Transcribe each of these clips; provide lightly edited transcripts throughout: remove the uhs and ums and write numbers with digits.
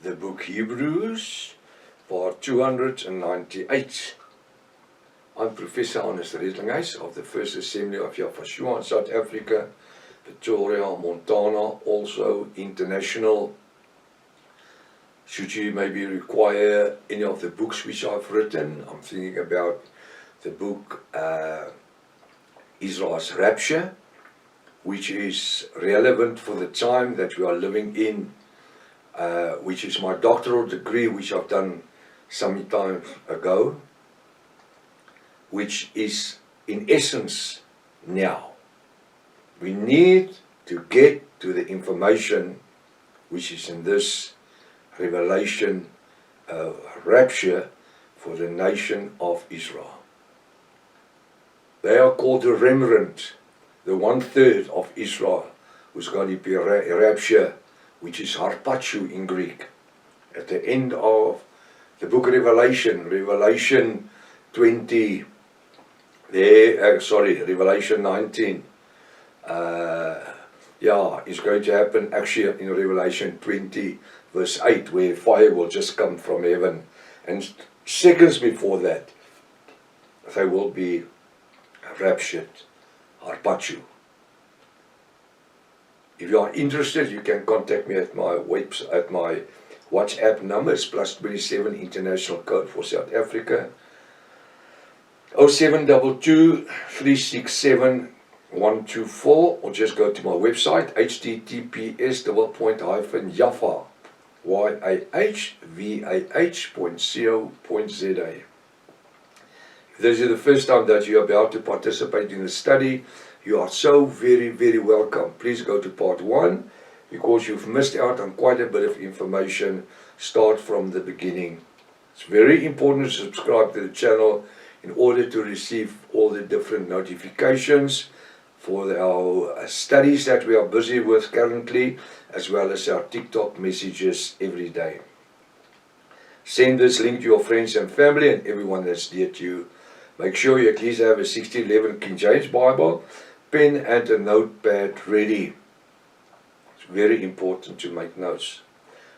the book Hebrews, part 298. I'm Professor Hannes Redlinghuis of the First Assembly of Yafashua in South Africa, Pretoria, Montana, also international. Should you maybe require any of the books which I've written, I'm thinking about the book Israel's Rapture, which is relevant for the time that we are living in, which is my doctoral degree, which I've done some time ago, which is in essence now. We need to get to the information which is in this revelation rapture for the nation of Israel. They are called the remnant, the 1/3 of Israel, who's going to be rapture, which is harpazo in Greek. At the end of the book of Revelation 20, Revelation 19. It's going to happen actually in Revelation 20, verse 8, where fire will just come from heaven. And seconds before that, they will be raptured, harpazo. If you are interested, you can contact me at my website, at my WhatsApp number. It's +27 international code for South Africa. 0722 367 124, or just go to my website, https://yahvah.co.za. If this is the first time that you are about to participate in the study, you are so very, very welcome. Please go to part 1, because you've missed out on quite a bit of information. Start from the beginning. It's very important to subscribe to the channel in order to receive all the different notifications for our studies that we are busy with currently, as well as our TikTok messages every day. Send this link to your friends and family and everyone that's dear to you. Make sure you at least have a 1611 King James Bible, pen and a notepad ready. It's very important to make notes.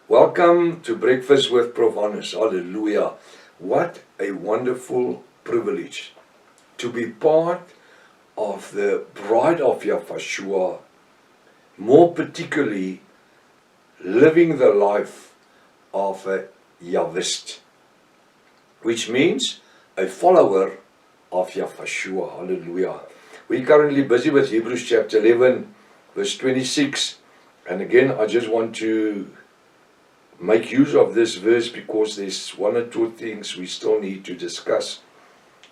Welcome to Breakfast with Prof. Hannes. Hallelujah. What a wonderful privilege to be part of the bride of Yafashua, more particularly living the life of a Yahwist, which means a follower of Yafashua. Hallelujah. We're currently busy with Hebrews chapter 11, verse 26. And again, I just want to make use of this verse because there's one or two things we still need to discuss.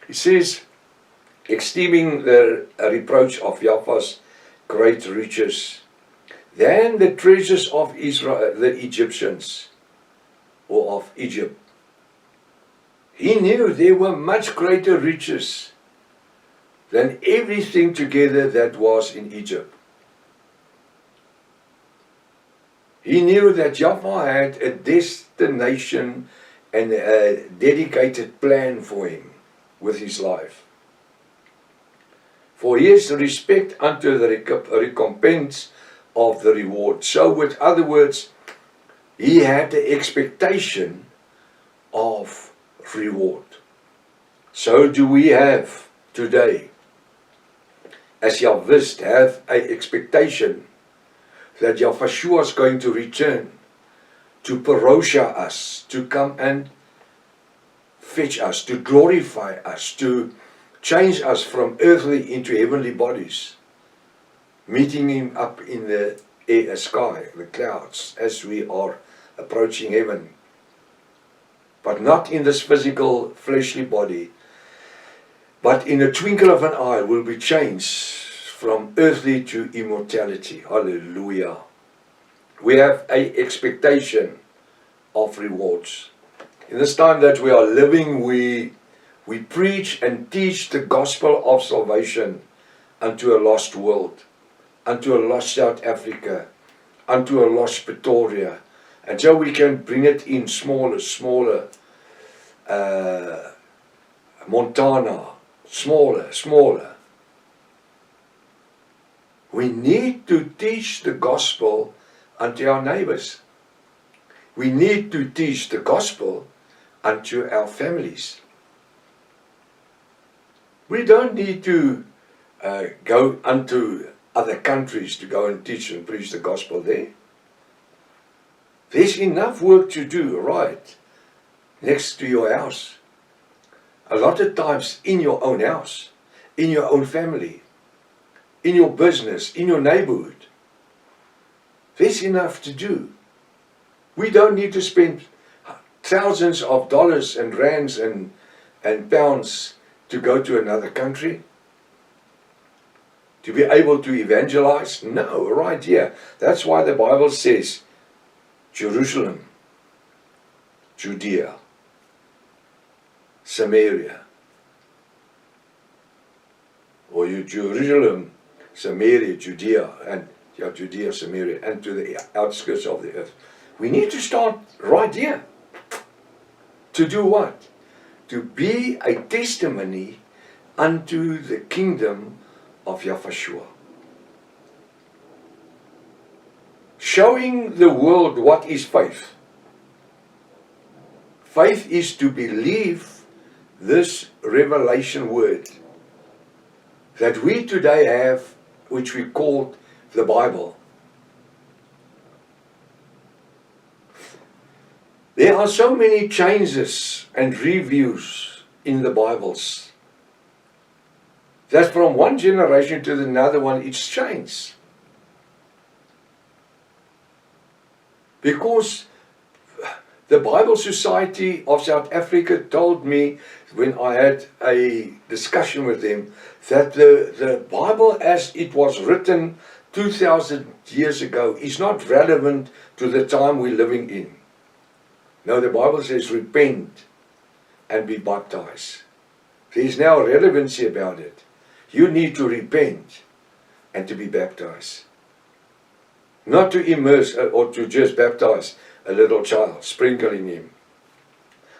It says, esteeming the reproach of Yahweh's great riches than the treasures of Israel, the Egyptians, or of Egypt. He knew there were much greater riches than everything together that was in Egypt. He knew that Yahweh had a destination and a dedicated plan for him with his life. For his respect unto the recompense of the reward. So with other words, he had the expectation of reward. So do we have today, as Yahwist, have an expectation that Yafashua is going to return to parosha us, to come and fetch us, to glorify us, to change us from earthly into heavenly bodies, meeting him up in the air, sky, the clouds, as we are approaching heaven. But not in this physical, fleshly body, but in a twinkle of an eye will be changed from earthly to immortality. Hallelujah. We have an expectation of rewards. In this time that we are living, we preach and teach the gospel of salvation unto a lost world, unto a lost South Africa, unto a lost Pretoria. And so we can bring it in smaller, Montana, smaller. We need to teach the gospel unto our neighbors. we need to teach the gospel unto our families. We don't need to go unto other countries to go and teach and preach the gospel there. There's enough work to do right next to your house. A lot of times in your own house, in your own family, in your business, in your neighborhood. There's enough to do. We don't need to spend thousands of dollars and rands and pounds to go to another country. To be able to evangelize? No, right here. That's why the Bible says Jerusalem, Judea, Samaria. Or you Jerusalem, Samaria, Judea, Judea, Samaria, and to the outskirts of the earth. We need to start right here. To do what? To be a testimony unto the kingdom of Yahushua. Showing the world what is faith. Faith is to believe this revelation word that we today have, which we call the Bible. There are so many changes and reviews in the Bibles that from one generation to another one it's changed. Because the Bible Society of South Africa told me when I had a discussion with them that the Bible as it was written 2,000 years ago is not relevant to the time we're living in. No, the Bible says repent and be baptized. There's now relevancy about it. You need to repent and to be baptized. Not to immerse or to just baptize a little child, sprinkling him,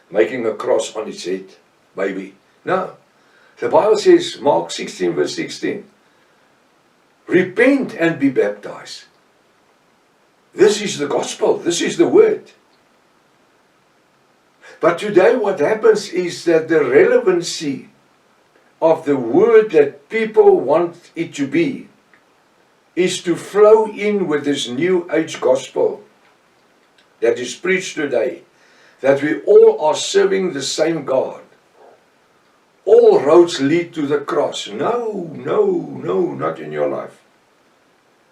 making a cross on his head, baby. No. The Bible says, Mark 16 verse 16, repent and be baptized. This is the gospel. This is the word. But today what happens is that the relevancy of the word that people want it to be is to flow in with this new age gospel that is preached today, that we all are serving the same God. All roads lead to the cross. No, not in your life.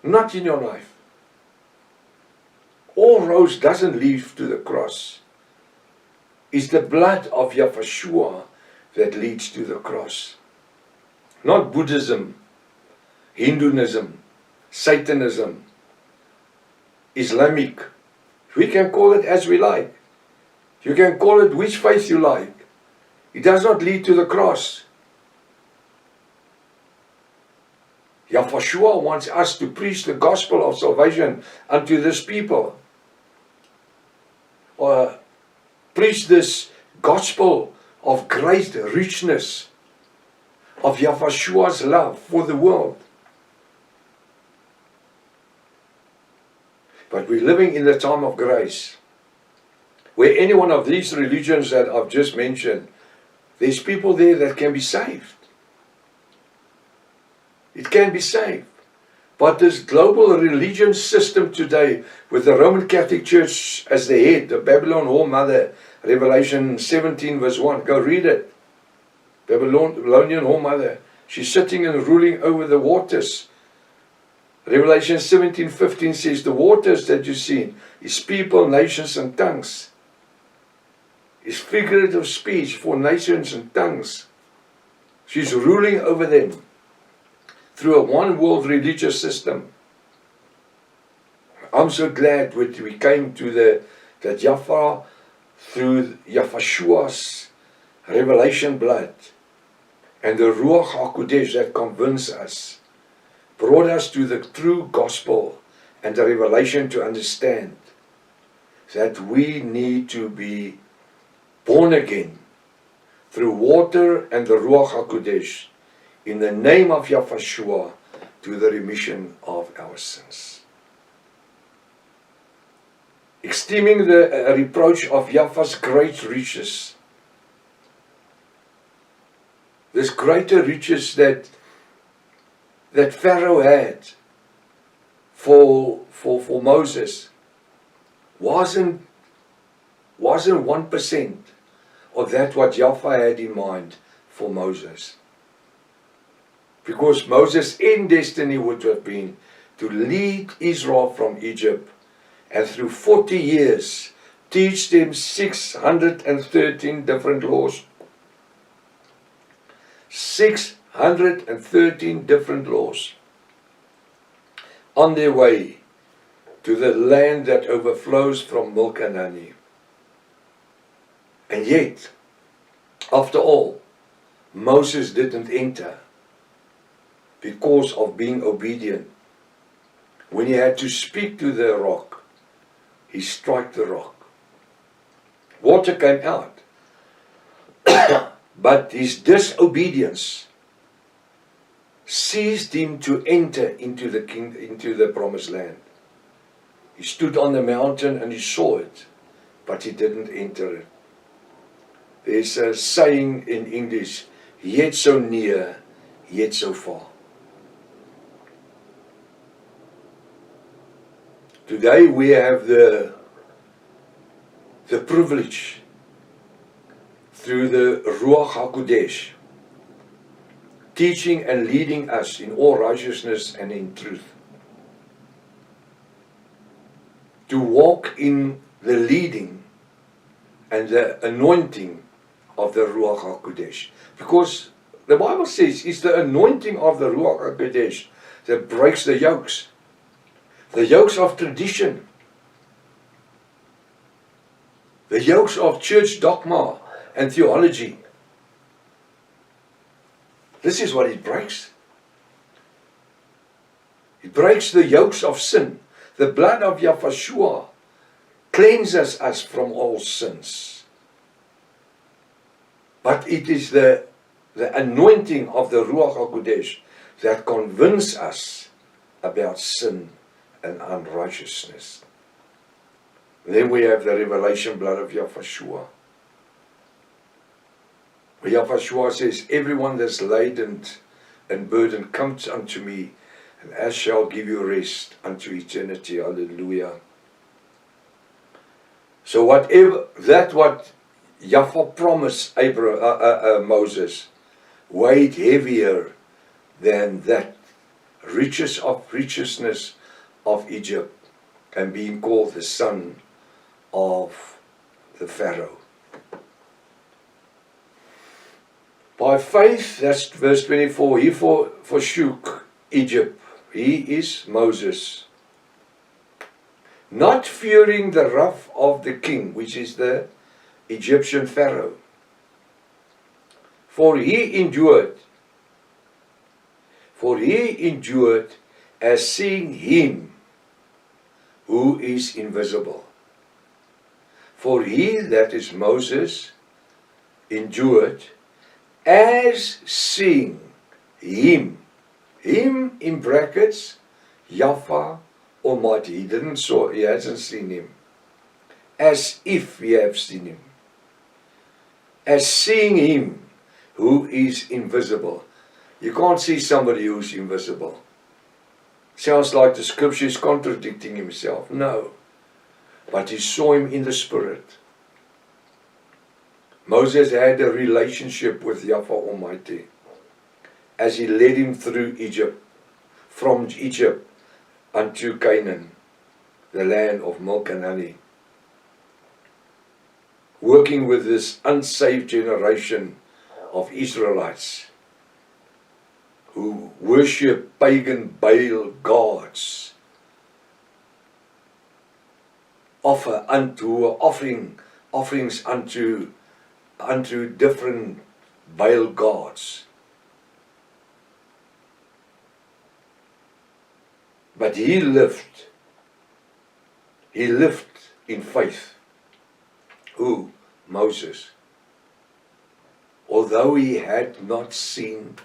Not in your life. All roads doesn't lead to the cross. It's the blood of Yahushua that leads to the cross. Not Buddhism, Hinduism, Satanism, Islamic. We can call it as we like. You can call it which faith you like. It does not lead to the cross. Yahushua wants us to preach the gospel of salvation unto this people. Or preach this gospel of great richness of Yahushua's love for the world. But we're living in the time of grace, where any one of these religions that I've just mentioned, there's people there that can be saved. It can be saved. But this global religion system today, with the Roman Catholic Church as the head, the Babylon whore mother, Revelation 17 verse 1, go read it. Babylonian whore mother, she's sitting and ruling over the waters. Revelation 17:15 says the waters that you see is people, nations and tongues. It's figurative speech for nations and tongues. She's ruling over them through a one world religious system. I'm so glad when we came to that Jaffa through Yahushua's revelation blood and the Ruach HaKodesh that convinced us, brought us to the true gospel and the revelation to understand that we need to be born again through water and the Ruach HaKodesh in the name of Yahushua to the remission of our sins. Ek esteeming the reproach of Jaffa's great riches. This greater riches that Pharaoh had for Moses wasn't 1% of that what Jaffa had in mind for Moses. Because Moses' end destiny would have been to lead Israel from Egypt and through 40 years teach them 613 different laws. 613 different laws on their way to the land that overflows from milk and honey. And yet, after all, Moses didn't enter because of being obedient. When he had to speak to the rock, he struck the rock. Water came out. But his disobedience ceased him to enter into the promised land. He stood on the mountain and he saw it, but he didn't enter it. There's a saying in English, yet so near, yet so far. Today we have the privilege through the Ruach HaKodesh, teaching and leading us in all righteousness and in truth, to walk in the leading and the anointing of the Ruach HaKodesh. Because the Bible says it's the anointing of the Ruach HaKodesh that breaks the yokes of tradition, the yokes of church dogma and theology. This is what it breaks. It breaks the yokes of sin. The blood of Yahshua cleanses us from all sins. But it is the anointing of the Ruach HaKodesh that convinces us about sin and unrighteousness. Then we have the revelation blood of Yahshua. Where Yahshua says, everyone that's laden and burdened, come unto me, and I shall give you rest unto eternity. Hallelujah. So what Yahweh promised Moses weighed heavier than that riches of righteousness of Egypt and being called the son of the Pharaoh. By faith, that's verse 24, he forsook Egypt. He is Moses. Not fearing the wrath of the king, which is the Egyptian Pharaoh. For he endured as seeing him who is invisible. For he, that is Moses, endured as seeing him. Him in brackets, Yahweh Almighty. He hasn't seen him. As if we have seen him. As seeing him who is invisible. You can't see somebody who's invisible. Sounds like the scripture is contradicting himself. No. But he saw him in the spirit. Moses had a relationship with Yahweh Almighty as he led him through Egypt, from Egypt unto Canaan, the land of milk and honey. Working with this unsaved generation of Israelites who worship pagan Baal gods, offerings unto different Baal gods. But he lived in faith. Who? Moses. Although he had not seen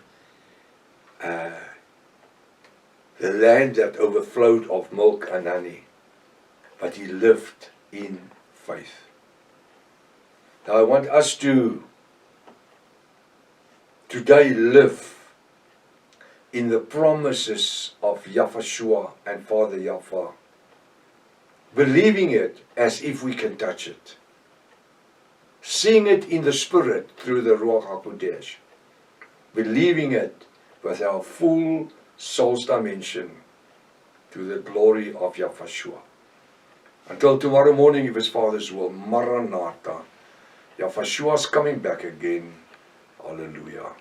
the land that overflowed of milk and honey, but he lived in faith. Now I want us to today live in the promises of Yahushua and Father Yahweh, believing it as if we can touch it, seeing it in the Spirit through the Ruach HaKodesh, believing it with our full soul's dimension to the glory of Yahushua. Until tomorrow morning, if His Father's will, Maranatha. Yahushua's coming back again. Hallelujah.